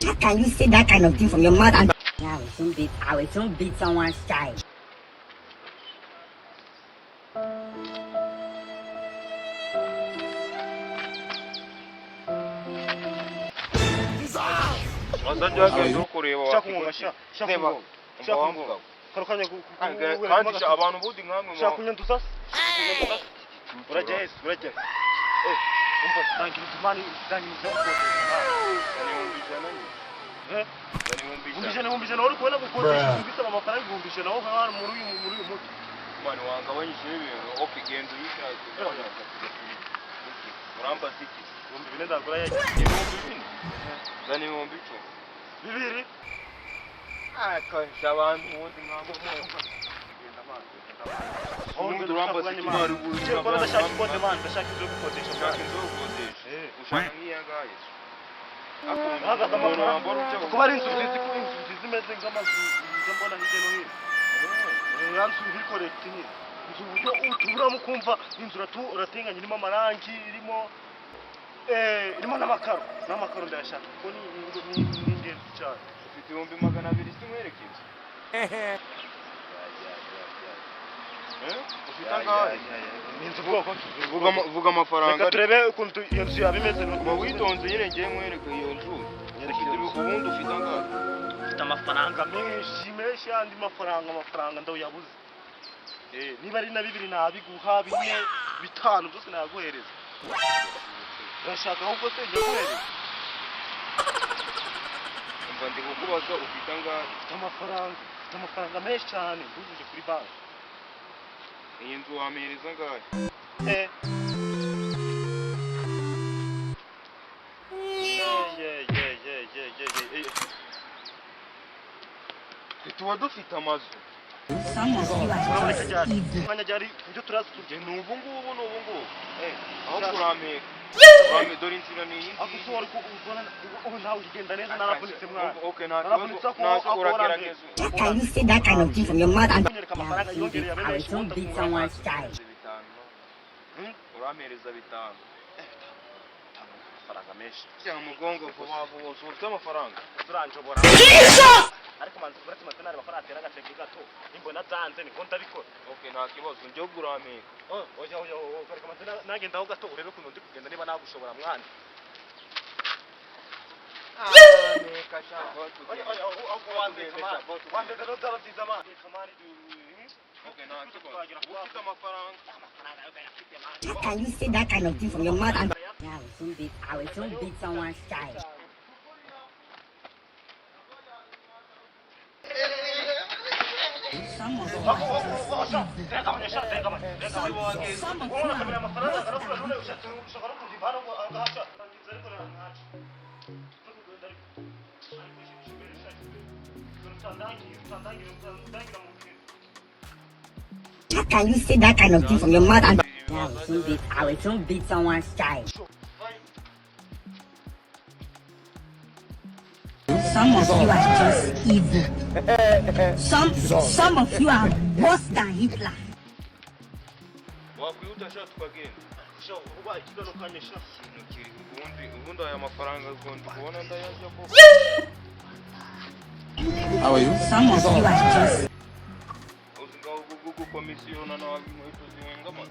How can you say that kind of thing from your mouth? And yeah, I will soon beat someone's child. vuga amafaranga turebe ukuntu iyo nzu yabimeze no witonze nyine ngiye mwereka iyo nzu ubundi ufite angahe ufite amafaranga menshi andi amafaranga ndayabuze niba ari na 2 nabiguha 4 5 byose naguhereza urashaka ahubwo se njye guhereza umva ndi kukubaza ufite angahe amafaranga menshi cyane nduje kuri banki iyi nzu wamereza angahe tuba dufite amazu mwanya jari ibyo turazi tugenda ubu ngubu aho kurameka dore inzira ni iyi ako ariko ubona nawe ugenda neza narafunitse mwana okay nta uragerageza can you say that kind of thing from your mouth? And amafaranga yongereye I will soon beat someone's child. uramereza 5 amafaranga menshi cyangwa mugongo vuba ufite amafaranga turanjobora ariko manzi burati matenari bakora atera agaceke gato imbona Atanze niko ndabikora okay nta kibazo njye gurameka oya kareka matenari nagenda aho gato urebe kuno ndi kugenda niba nagushobora mwana neka shaka wande no zabatiza ma kamari okay nta kibazo ufite amafaranga how can you say that kind of thing from your mouth? And yeah, I will soon beat someone's child. How can you say that kind of thing from your mouth? And yeah, I will soon beat someone's child. Some of you are just evil. Some of you are worse than Hitler. wakwihuta sha tukagenda sha uba ikigano kanisha nukiri ubundi aya mafaranga gondo kubona ndayajya ko How are you? Some of you are just uzinga gugu komisiona na wabimwetu ziwengama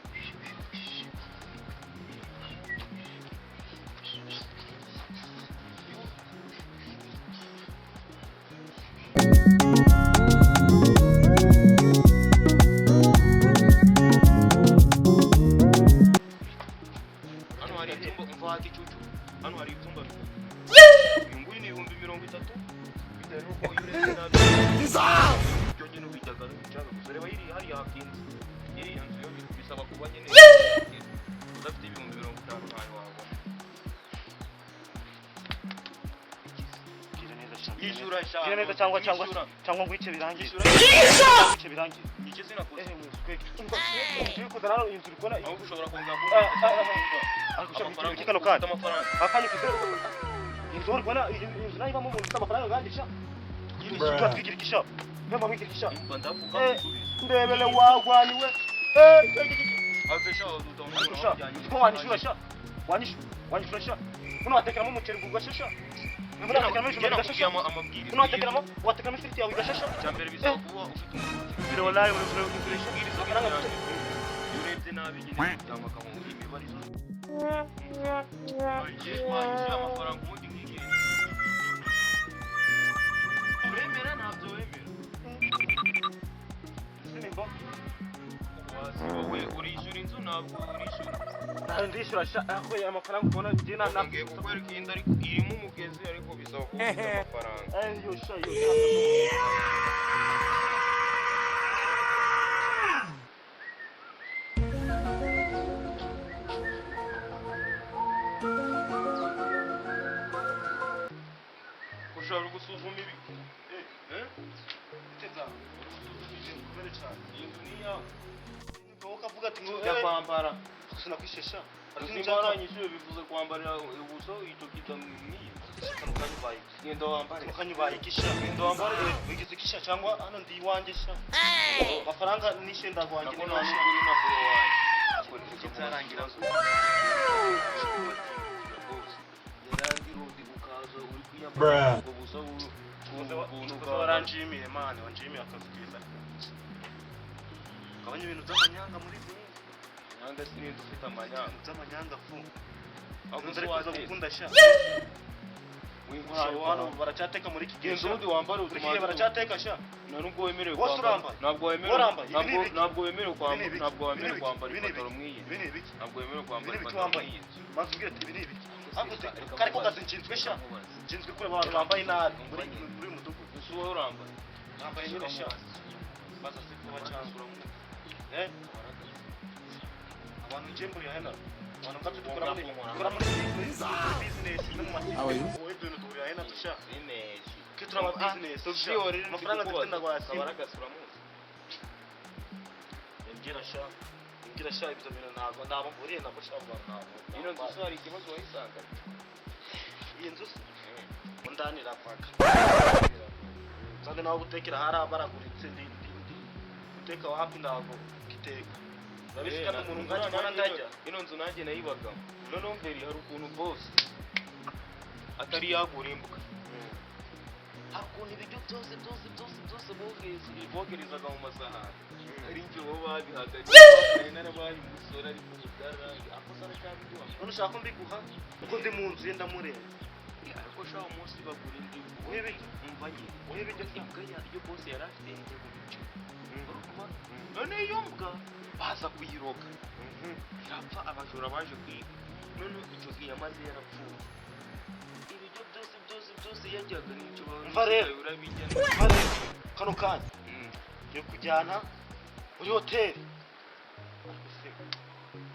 Neza cyangwa ngwice birangiye ngwice birangiye iki sinakoze turi kudana inzu rikona aho ushobora konga ariko kano kandi akanye inzu rikona inzu nayo bamo mu amafaranga gandisha yiri cyitwa twigirikisha mema mwigirikisha ndebele wagwaniwe avesha utamwisha ko wanishura sha wanyishura uno watekeramo umuceri gugashasha uno watekeramo ibijumba bigashasha uno watekeramo ifiriti yawe igashasha cyambere bisaba kuba ufite umubiri wallahi urifresha irizo kiranga urebye nabi nyine cyangwa kamu imibarizo wanyishura amafaranga umundi nk'igihe uremera ntabyo wemera sinimba wowe urishyura inzu ntabwo urishyura ndishyura aho amafaranga ubona njye ngiye kukwereka iyi nda ariko irimo umugezi ariko bisaba kuba ufite amafaranga yo sha ushobora gusuzuma ibi teta kubera cyane iyi nzu ni yawe ukavuga ati ngo yakwambara sinakwishesha ariko nibaranyishuye bivuze kwambarira ubuso icyo kita niyo kanyubaye ngendo wambare kanyubaye kisha ngendo wambare bigize kisha cyangwa hano ndi iwanjye sha amafaranga nishe ndagwanje ni nashi kuri na bro wanjye akora kitsarangira zo yarangira undi ukazo uri kuyambara ubuso ubuso waranjimiye man wanjimiye akazukiza kabanye ibintu by'amanyanga muri nyanga sinindi ufite amanyanga by'amanyanga fu ahubwo ari kuza gukunda sha winkwaye hano baracyateka muri iki gihe undi wambara utumaze baracyateka sha nubwo wemerewe kwambara ntabwo wemerewe kwambara ipantaro mwiye ntabwo wemerewe kwambara ipantaro mwiye mazubwira ati ibi ni ibiki kare ko gazinjinzwe sha jinzwe kure abantu bambaye nabi muri mudugudu usuwe urambaye nambaye nyine sha baza sifuba cyangwa abantu njemburi hena abantu ngaje dukora muri business no mu masiko wowe bintu dukora hena tusha business kitura ama business amafaranga dufite ndagwasi baragasura mu ngira sha ibyo bintu ntabwo mburiye nabo sha abantu ino nzu hari ikibazo wayisanga iyi nzu undanira paka sande nawo gutekera hari baraguritse ndi guteka wapi ndago giteka babisika n'umuntu ngaje bana ndajya ino nzu nanjye nayibagamo none mbere hari ukuntu boss atari yagurimbuka hakundi ibyo byose bogerezaga mu masahani ari njye bo babihagaye n'abari musora ari kuzugara akosara cyane byo none ushaka mbiguha uko ndi mu nzu yenda mureba ariko shaho umunsi bagura indi webe umvanye webe byo inganya ibyo boss yarafite none yombwa baza kuyiroga irapfa abajura baje kwiba none icyo gihe amaze yarapfuye ibyo byose yajyaga n'icyo urabijyana kano kanya yo kujyana muri hoteli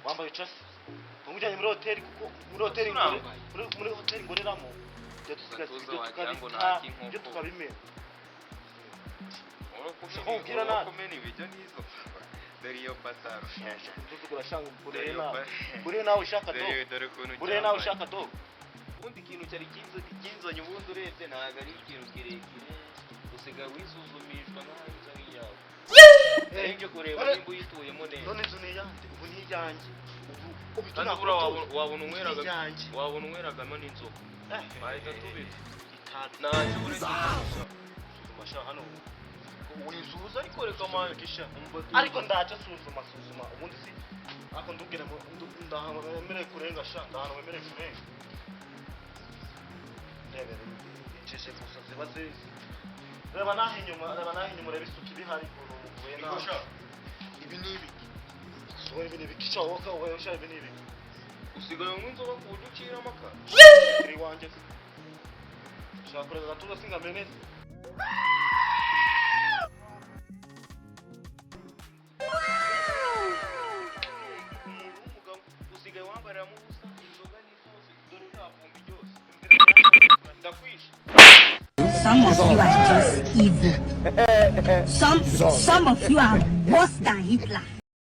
wambaye chasi umujyanye muri hoteli kuko muri hoteli ngoreramo byo tukabimena kugira nako meni ibyo nizo dariyo pasaro ndukura shanga bure nawe ushaka do ubundi kintu cyari kinzanye ubundi urete ntaga ari ikintu kirekire usiga wisuzumishwa n'ahantu ari yawe nje kureba nimba uyituyemo neza none inzu ni yande ubu ni yanjye ubu bituna wabona umweragamo n'inzoka bahita tubita ntaje buri masha hano wizuza ariko reka magisha ariko ndaje suzuma ubundi si ako ndubwira mu ndahamere kurenga sha ndahano wemere kurenga ndebere iceshe gusa zibaze reba nahi nyuma reba isuki bihari ko wena ibi nibi so ibi nibi kicha woka wowe sha ibi nibi usigaye umunzo bakuducira amaka kiri wanje shakora gatuza singa menene Some of you are just evil. Some of you are worse than Hitler.